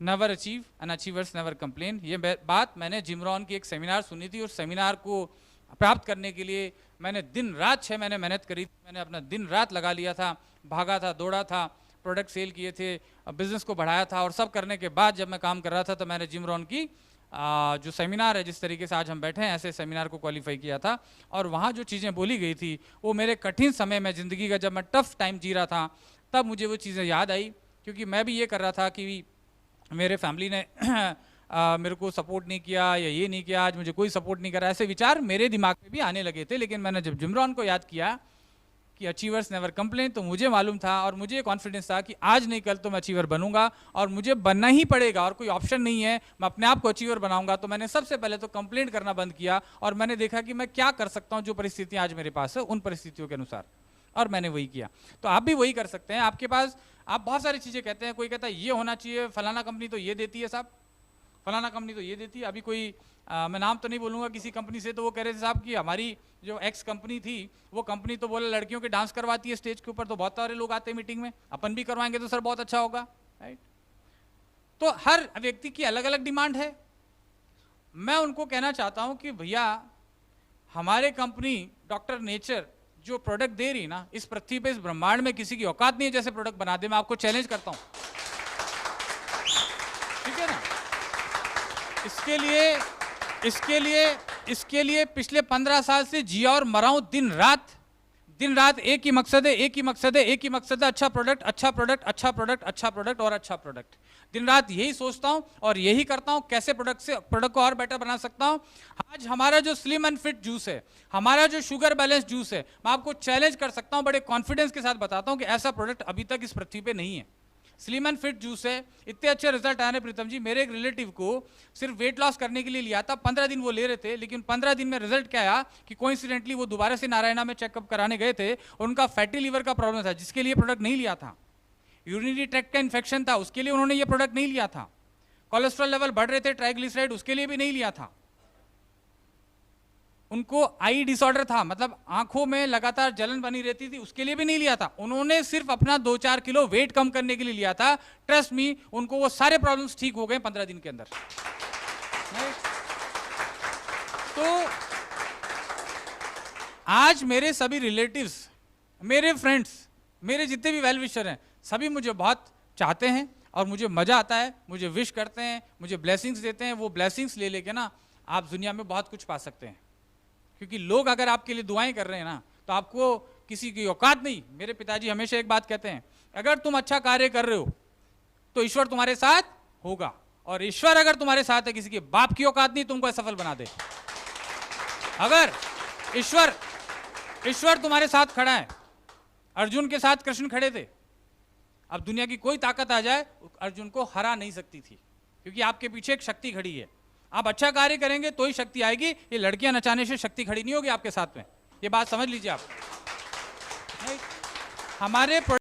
Never achieve and achievers never complain. ये बात मैंने जिम रॉन की एक सेमिनार सुनी थी, और सेमिनार को प्राप्त करने के लिए मैंने दिन रात 6 महीने मेहनत करी थी। मैंने अपना दिन रात लगा लिया था, भागा था, दौड़ा था, प्रोडक्ट सेल किए थे, बिजनेस को बढ़ाया था, और सब करने के बाद जब मैं काम कर रहा था तो मैंने जिम रॉन की जो सेमिनार है, जिस तरीके से आज हम बैठे हैं, ऐसे सेमिनार को क्वालिफाई किया था। और वहाँ जो चीज़ें बोली गई थी वो मेरे कठिन समय में, ज़िंदगी का जब मैं टफ टाइम जी रहा था, तब मुझे वो चीज़ें याद आई। क्योंकि मैं भी ये कर रहा था कि मेरे फैमिली ने मेरे को सपोर्ट नहीं किया या ये नहीं किया, आज मुझे कोई सपोर्ट नहीं कर रहा, ऐसे विचार मेरे दिमाग में भी आने लगे थे। लेकिन मैंने जब जिम रॉन को याद किया कि अचीवर्स नेवर कंप्लेन, तो मुझे मालूम था और मुझे कॉन्फिडेंस था कि आज नहीं कल तो मैं अचीवर बनूंगा, और मुझे बनना ही पड़ेगा, और कोई ऑप्शन नहीं है, मैं अपने आप को अचीवर बनाऊंगा। तो मैंने सबसे पहले तो कंप्लेंट करना बंद किया, और मैंने देखा कि मैं क्या कर सकता हूं जो परिस्थितियां आज मेरे पास है, उन परिस्थितियों के अनुसार, और मैंने वही किया। तो आप भी वही कर सकते हैं। आपके पास आप बहुत सारी चीज़ें कहते हैं, कोई कहता है ये होना चाहिए, फलाना कंपनी तो ये देती है साहब, फलाना कंपनी तो ये देती है। अभी कोई मैं नाम तो नहीं बोलूँगा किसी कंपनी से, तो वो कह रहे थे साहब कि हमारी जो एक्स कंपनी थी, वो कंपनी तो बोले लड़कियों के डांस करवाती है स्टेज के ऊपर, तो बहुत सारे लोग आते हैं मीटिंग में, अपन भी करवाएंगे तो सर बहुत अच्छा होगा, राइट। तो हर व्यक्ति की अलग अलग डिमांड है। मैं उनको कहना चाहता हूँ कि भैया, हमारे कंपनी डॉक्टर नेचर जो प्रोडक्ट दे रही ना, इस पृथ्वी पे, इस ब्रह्मांड में किसी की औकात नहीं है जैसे प्रोडक्ट बना दे। मैं आपको चैलेंज करता हूँ, ठीक है ना। इसके लिए पिछले 15 साल से जिया और मरा हूं, दिन रात एक ही मकसद है, एक ही मकसद है, अच्छा प्रोडक्ट, अच्छा प्रोडक्ट, अच्छा प्रोडक्ट, अच्छा प्रोडक्ट और अच्छा प्रोडक्ट। दिन रात यही सोचता हूं और यही करता हूं, कैसे प्रोडक्ट को और बेटर बना सकता हूं। आज हमारा जो स्लिम एंड फिट जूस है, हमारा जो शुगर बैलेंस जूस है, मैं आपको चैलेंज कर सकता हूं, बड़े कॉन्फिडेंस के साथ बताता हूं कि ऐसा प्रोडक्ट अभी तक इस पृथ्वी पे नहीं है। स्लिम एंड फिट जूस है, इतने अच्छे रिजल्ट आए प्रीतम जी। मेरे एक रिलेटिव को सिर्फ वेट लॉस करने के लिए लिया था, 15 दिन वो ले रहे थे, लेकिन 15 दिन में रिजल्ट क्या आया कि कोइंसिडेंटली वो दोबारा से नारायणा में चेकअप कराने गए थे, उनका फैटी लीवर का प्रॉब्लम था, जिसके लिए प्रोडक्ट नहीं लिया था। यूरिनरी ट्रैक्ट का इन्फेक्शन था, उसके लिए उन्होंने ये प्रोडक्ट नहीं लिया था। कोलेस्ट्रॉल लेवल बढ़ रहे थे, ट्राइग्लिसराइड, उसके लिए भी नहीं लिया था। उनको आई डिसऑर्डर था, मतलब आंखों में लगातार जलन बनी रहती थी, उसके लिए भी नहीं लिया था। उन्होंने सिर्फ अपना 2-4 किलो वेट कम करने के लिए लिया था। ट्रस्ट मी, उनको वो सारे प्रॉब्लम्स ठीक हो गए 15 दिन के अंदर। तो आज मेरे सभी रिलेटिव्स, मेरे फ्रेंड्स, मेरे जितने भी वेल विशर हैं, सभी मुझे बहुत चाहते हैं और मुझे मजा आता है, मुझे विश करते हैं, मुझे ब्लेसिंग्स देते हैं। वो ब्लेसिंग्स ले लेके ना आप दुनिया में बहुत कुछ पा सकते हैं, क्योंकि लोग अगर आपके लिए दुआएं कर रहे हैं ना, तो आपको किसी की औकात नहीं। मेरे पिताजी हमेशा एक बात कहते हैं, अगर तुम अच्छा कार्य कर रहे हो तो ईश्वर तुम्हारे साथ होगा, और ईश्वर अगर तुम्हारे साथ है, किसी के बाप की औकात नहीं तुमको असफल बना दे। अगर ईश्वर तुम्हारे साथ खड़ा है, अर्जुन के साथ कृष्ण खड़े थे, अब दुनिया की कोई ताकत आ जाए अर्जुन को हरा नहीं सकती थी, क्योंकि आपके पीछे एक शक्ति खड़ी है। आप अच्छा कार्य करेंगे तो ही शक्ति आएगी। ये लड़कियां नचाने से शक्ति खड़ी नहीं होगी आपके साथ में, ये बात समझ लीजिए आप। हमारे